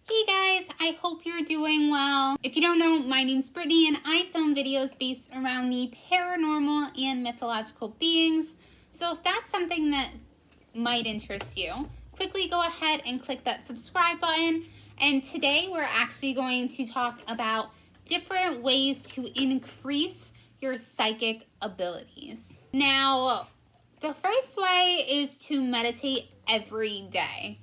Hey guys, I hope you're doing well. If you don't know, my name's Brittany and I film videos based around the paranormal and mythological beings. So if that's something that might interest you, quickly go ahead and click that subscribe button. And today we're actually going to talk about different ways to increase your psychic abilities. Now, the first way is to meditate every day.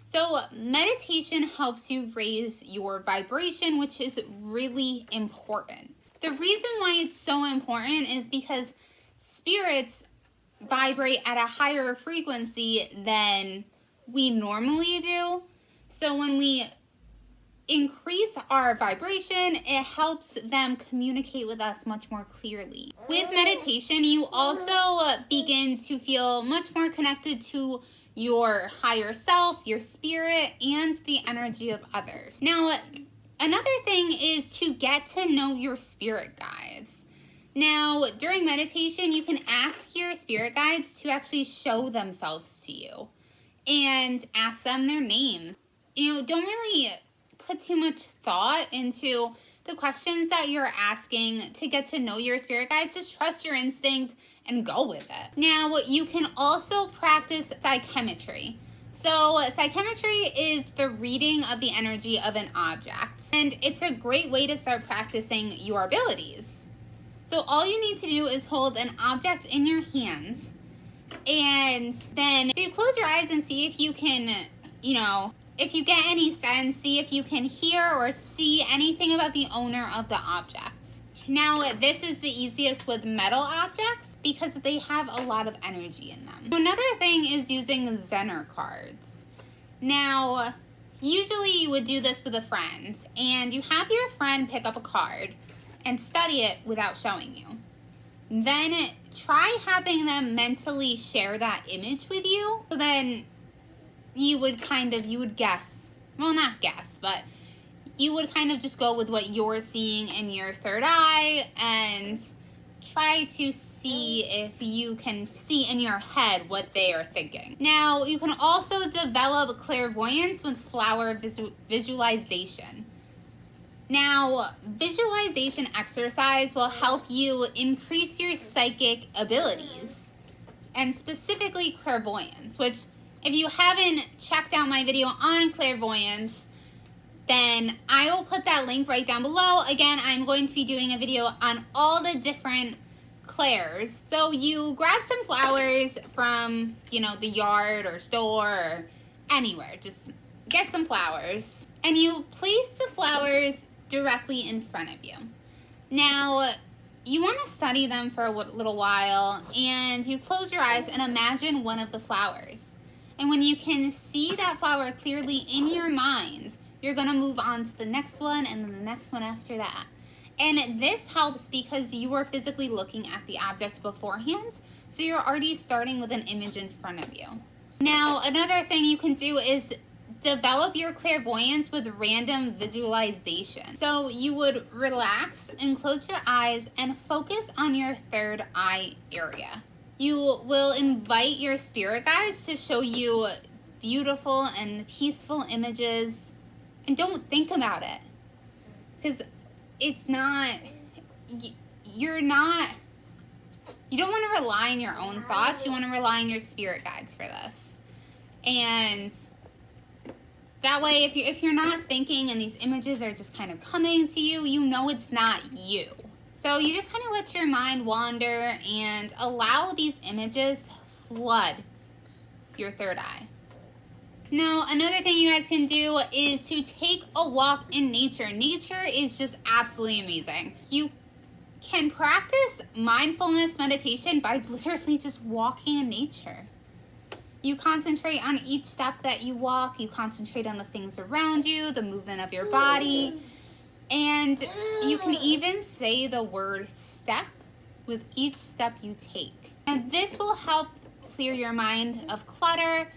So meditation helps you raise your vibration, which is really important. The reason why it's so important is because spirits vibrate at a higher frequency than we normally do. So when we increase our vibration, it helps them communicate with us much more clearly. With meditation, you also begin to feel much more connected to your higher self, your spirit, and the energy of others. Now, another thing is to get to know your spirit guides. Now, during meditation, you can ask your spirit guides to actually show themselves to you and ask them their names. Don't really put too much thought into the questions that you're asking to get to know your spirit guides. Just trust your instinct and go with it. Now, you can also practice psychometry. So psychometry is the reading of the energy of an object, and it's a great way to start practicing your abilities. So all you need to do is hold an object in your hands, and then you close your eyes and see if you can, if you get any sense, see if you can hear or see anything about the owner of the object. Now, this is the easiest with metal objects because they have a lot of energy in them. Another thing is using Zenner cards. Now, usually you would do this with a friend, and you have your friend pick up a card and study it without showing you. Then try having them mentally share that image with you. So then you would guess. Well, not guess, but you would kind of just go with what you're seeing in your third eye and try to see if you can see in your head what they are thinking. Now, you can also develop clairvoyance with flower visualization. Now, visualization exercise will help you increase your psychic abilities, and specifically clairvoyance, which if you haven't checked out my video on clairvoyance, then I will put that link right down below. Again, I'm going to be doing a video on all the different clairs. So you grab some flowers from, the yard or store or anywhere. Just get some flowers. And you place the flowers directly in front of you. Now, you want to study them for a little while, and you close your eyes and imagine one of the flowers. And when you can see that flower clearly in your mind, you're going to move on to the next one and then the next one after that. And this helps because you are physically looking at the object beforehand, so you're already starting with an image in front of you. Now, another thing you can do is develop your clairvoyance with random visualization. So you would relax and close your eyes and focus on your third eye area. You will invite your spirit guides to show you beautiful and peaceful images. And don't think about it, because it's not, you don't want to rely on your own thoughts. You want to rely on your spirit guides for this. And that way, if you're not thinking and these images are just kind of coming to you, you know it's not you. So you just kind of let your mind wander and allow these images to flood your third eye. Now, another thing you guys can do is to take a walk in nature. Nature is just absolutely amazing. You can practice mindfulness meditation by literally just walking in nature. You concentrate on each step that you walk. You concentrate on the things around you, the movement of your body. And you can even say the word step with each step you take. And this will help clear your mind of clutter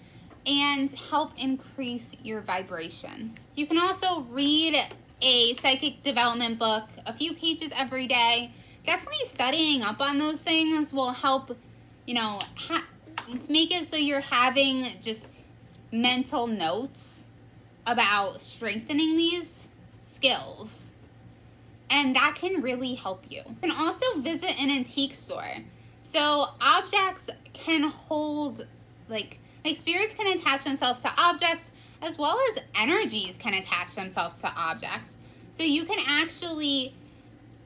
and help increase your vibration. You can also read a psychic development book, a few pages every day. Definitely studying up on those things will help, make it so you're having just mental notes about strengthening these skills, and that can really help you. You can also visit an antique store. So objects can hold, like spirits can attach themselves to objects, as well as energies can attach themselves to objects. So you can actually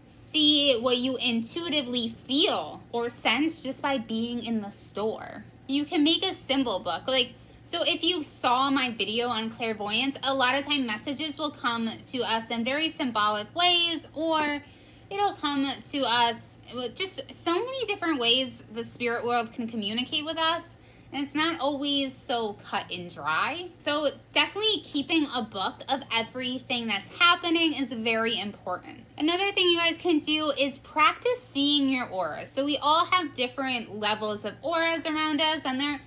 see what you intuitively feel or sense just by being in the store. You can make a symbol book. So if you saw my video on clairvoyance, a lot of time messages will come to us in very symbolic ways, or it'll come to us with just so many different ways the spirit world can communicate with us. And it's not always so cut and dry. So definitely keeping a book of everything that's happening is very important. Another thing you guys can do is practice seeing your auras. So we all have different levels of auras around us, and they're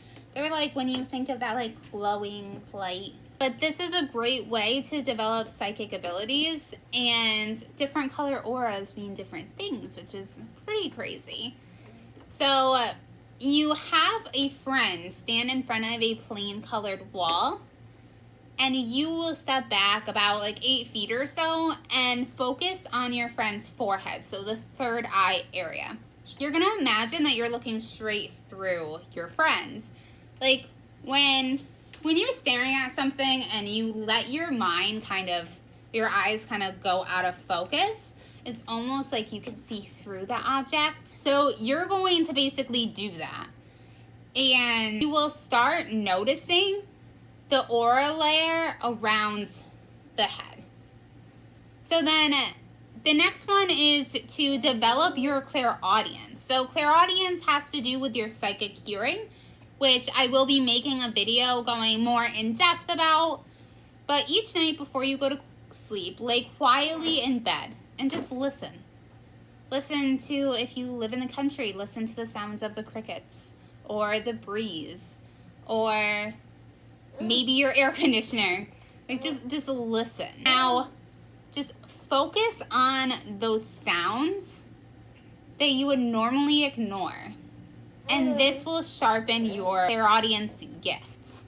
like, when you think of that like glowing light. But this is a great way to develop psychic abilities, and different color auras mean different things, which is pretty crazy. So you have a friend stand in front of a plain colored wall, and you will step back about like 8 feet or so and focus on your friend's forehead, so the third eye area. You're gonna imagine that you're looking straight through your friend. Like when you're staring at something and you let your mind your eyes kind of go out of focus, it's almost like you can see through the object. So you're going to basically do that. And you will start noticing the aura layer around the head. So then the next one is to develop your clairaudience. So clairaudience has to do with your psychic hearing, which I will be making a video going more in depth about. But each night before you go to sleep, lay quietly in bed and just listen. Listen to, if you live in the country, listen to the sounds of the crickets or the breeze or maybe your air conditioner. Like just listen. Now, just focus on those sounds that you would normally ignore. And this will sharpen your clairaudience gift.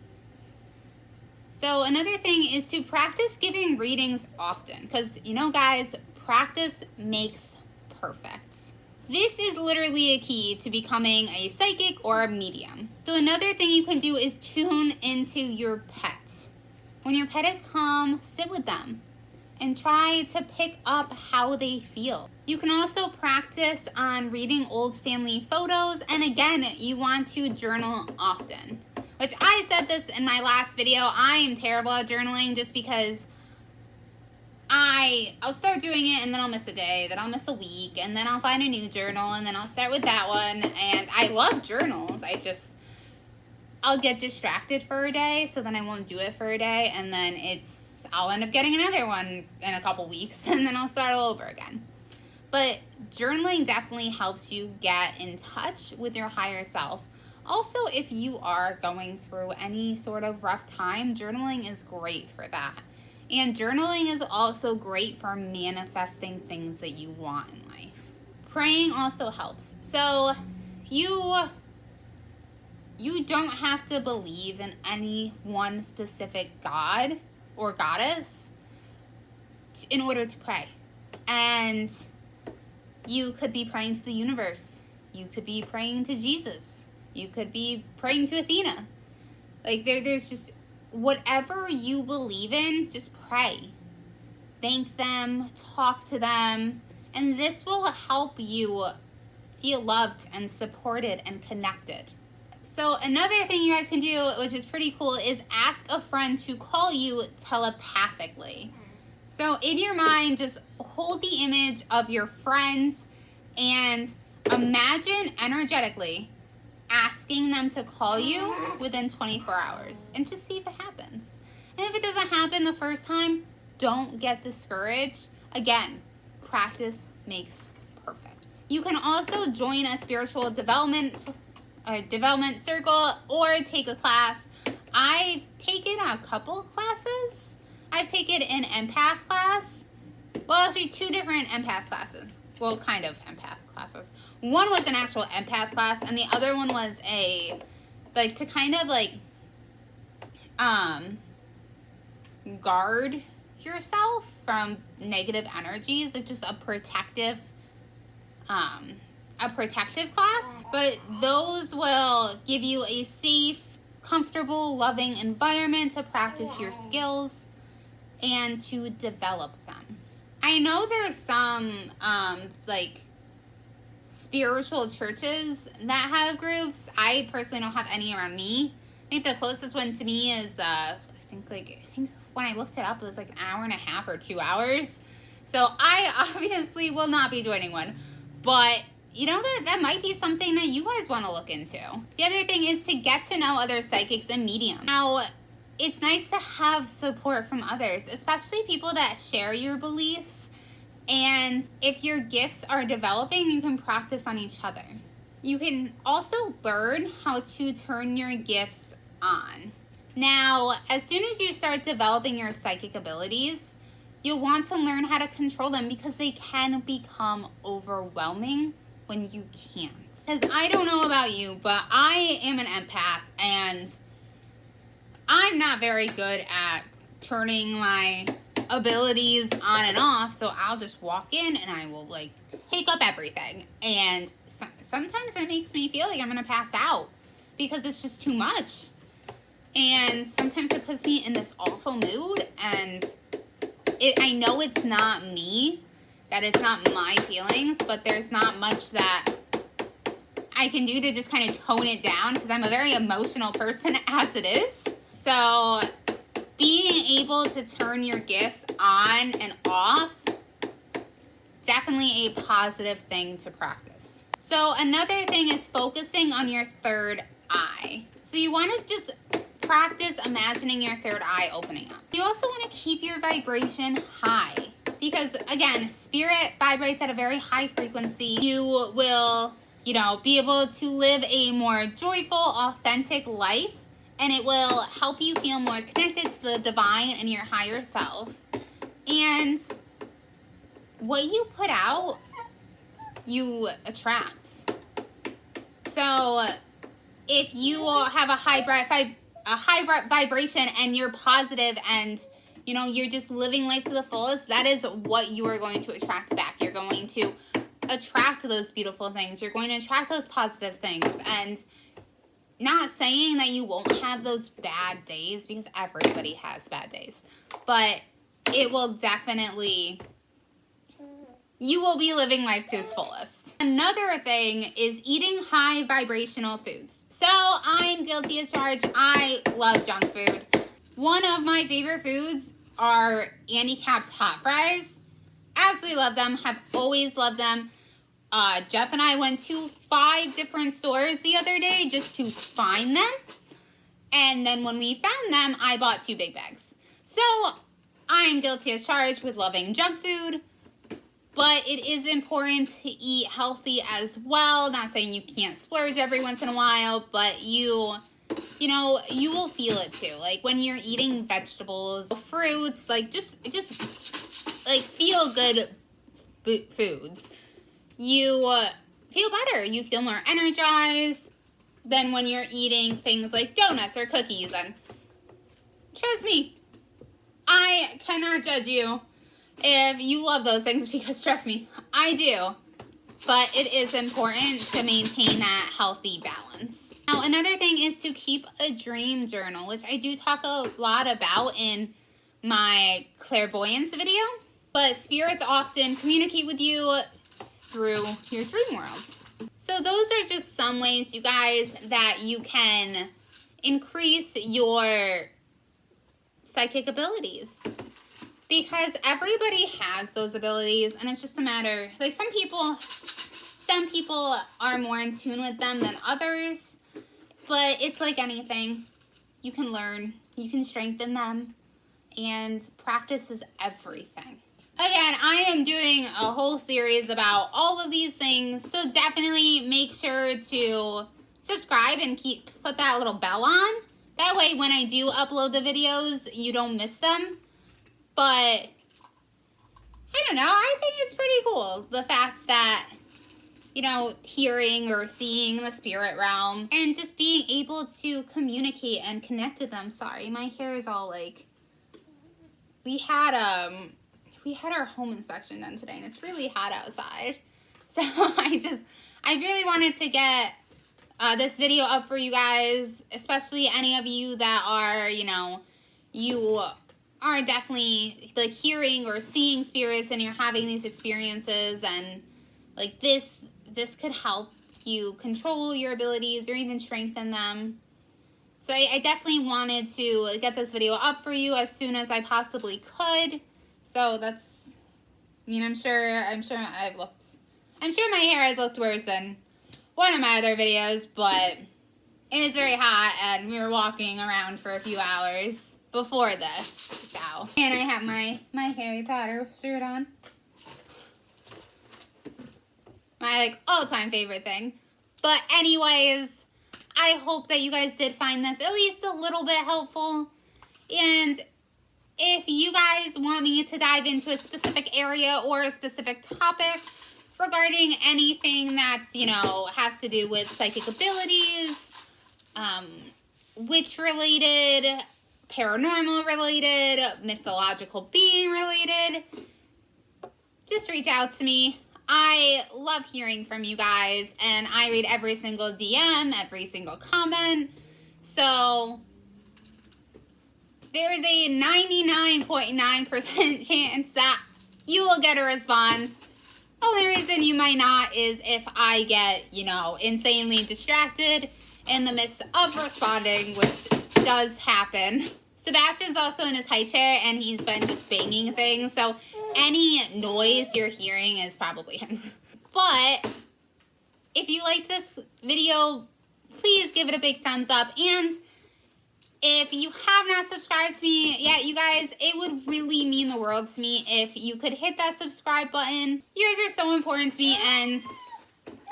So another thing is to practice giving readings often. Because, guys, practice makes perfect. This is literally a key to becoming a psychic or a medium. So another thing you can do is tune into your pet. When your pet is calm, sit with them and try to pick up how they feel. You can also practice on reading old family photos, and again, you want to journal often. Which I said this in my last video, I am terrible at journaling just because I'll start doing it and then I'll miss a day, then I'll miss a week, and then I'll find a new journal, and then I'll start with that one. And I love journals, I'll get distracted for a day, so then I won't do it for a day, and then I'll end up getting another one in a couple weeks, and then I'll start all over again. But journaling definitely helps you get in touch with your higher self. Also, if you are going through any sort of rough time, journaling is great for that. And journaling is also great for manifesting things that you want in life. Praying also helps. So you don't have to believe in any one specific god or goddess in order to pray. And you could be praying to the universe. You could be praying to Jesus. You could be praying to Athena. Like there's just whatever you believe in, just pray. Thank them, talk to them, and this will help you feel loved and supported and connected. So another thing you guys can do, which is pretty cool, is ask a friend to call you telepathically. So in your mind, just hold the image of your friends and imagine energetically asking them to call you within 24 hours and just see if it happens. And if it doesn't happen the first time, don't get discouraged. Again, practice makes perfect. You can also join a spiritual development circle or take a class. I've taken a couple classes. I've taken an empath class. Well, actually 2 different empath classes. Well, kind of empath classes. One was an actual empath class, and the other one was guard yourself from negative energies. It's just a protective class, but those will give you a safe, comfortable, loving environment to practice your skills and to develop them. I know there's some like spiritual churches that have groups. I personally don't have any around me. I think the closest one to me is I think when I looked it up, it was like an hour and a half or 2 hours. So I obviously will not be joining one, but you know, that might be something that you guys want to look into. The other thing is to get to know other psychics and mediums. Now, it's nice to have support from others, especially people that share your beliefs. And if your gifts are developing, you can practice on each other. You can also learn how to turn your gifts on. Now, as soon as you start developing your psychic abilities, you'll want to learn how to control them because they can become overwhelming when you can't. Because I don't know about you, but I am an empath and I'm not very good at turning my abilities on and off, so I'll just walk in and I will like pick up everything, and sometimes it makes me feel like I'm gonna pass out because it's just too much, and sometimes it puts me in this awful mood, and I know it's not me, that it's not my feelings, but there's not much that I can do to just kind of tone it down because I'm a very emotional person as it is. So being able to turn your gifts on and off, definitely a positive thing to practice. So another thing is focusing on your third eye. So you want to just practice imagining your third eye opening up. You also want to keep your vibration high because, again, spirit vibrates at a very high frequency. You will, be able to live a more joyful, authentic life, and it will help you feel more connected to the divine and your higher self. And what you put out, you attract. So if you have a high vibration and you're positive and you're just living life to the fullest, that is what you are going to attract back. You're going to attract those beautiful things. You're going to attract those positive things. And not saying that you won't have those bad days, because everybody has bad days, but it will definitely, you will be living life to its fullest. Another thing is eating high vibrational foods. So I'm guilty as charged. I love junk food. One of my favorite foods are Andy Capp's hot fries. Absolutely love them. Have always loved them. Jeff and I went to 5 different stores the other day just to find them. And then when we found them, I bought 2 big bags. So I'm guilty as charged with loving junk food. But it is important to eat healthy as well. Not saying you can't splurge every once in a while, but you will feel it too. Like when you're eating vegetables, fruits, like just like feel good foods. You feel better. You feel more energized than when you're eating things like donuts or cookies. And trust me, I cannot judge you if you love those things, because trust me, I do. But it is important to maintain that healthy balance. Now, another thing is to keep a dream journal, which I do talk a lot about in my clairvoyance video. But spirits often communicate with you through your dream world. So those are just some ways, you guys, that you can increase your psychic abilities. Because everybody has those abilities, and it's just a matter, like some people are more in tune with them than others, but it's like anything. You can learn, you can strengthen them, and practice is everything. Again, I am doing a whole series about all of these things, so definitely make sure to subscribe and put that little bell on. That way when I do upload the videos, you don't miss them. But I don't know, I think it's pretty cool, the fact that, hearing or seeing the spirit realm and just being able to communicate and connect with them. Sorry, my hair is all like we had our home inspection done today, and it's really hot outside. So I really wanted to get this video up for you guys, especially any of you that are, you are definitely like hearing or seeing spirits and you're having these experiences, and like this could help you control your abilities or even strengthen them. So I definitely wanted to get this video up for you as soon as I possibly could. So that's, I'm sure my hair has looked worse than one of my other videos, but it is very hot and we were walking around for a few hours before this. So, and I have my Harry Potter shirt on. My all-time favorite thing. But anyways, I hope that you guys did find this at least a little bit helpful. And if you guys want me to dive into a specific area or a specific topic regarding anything that's, has to do with psychic abilities, witch related, paranormal related, mythological being related, just reach out to me. I love hearing from you guys, and I read every single DM, every single comment. So there is a 99.9% chance that you will get a response. The only reason you might not is if I get, insanely distracted in the midst of responding, which does happen. Sebastian's also in his high chair, and he's been just banging things, so any noise you're hearing is probably him. But if you like this video, please give it a big thumbs up. And if you have not subscribed to me yet, you guys, it would really mean the world to me if you could hit that subscribe button. You guys are so important to me, and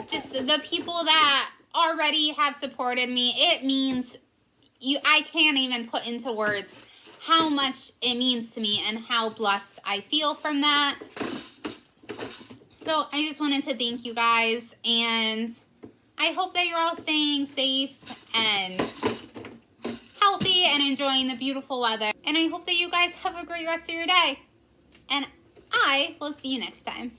just the people that already have supported me, it means I can't even put into words how much it means to me and how blessed I feel from that. So I just wanted to thank you guys, and I hope that you're all staying safe and healthy and enjoying the beautiful weather. And I hope that you guys have a great rest of your day. And I will see you next time.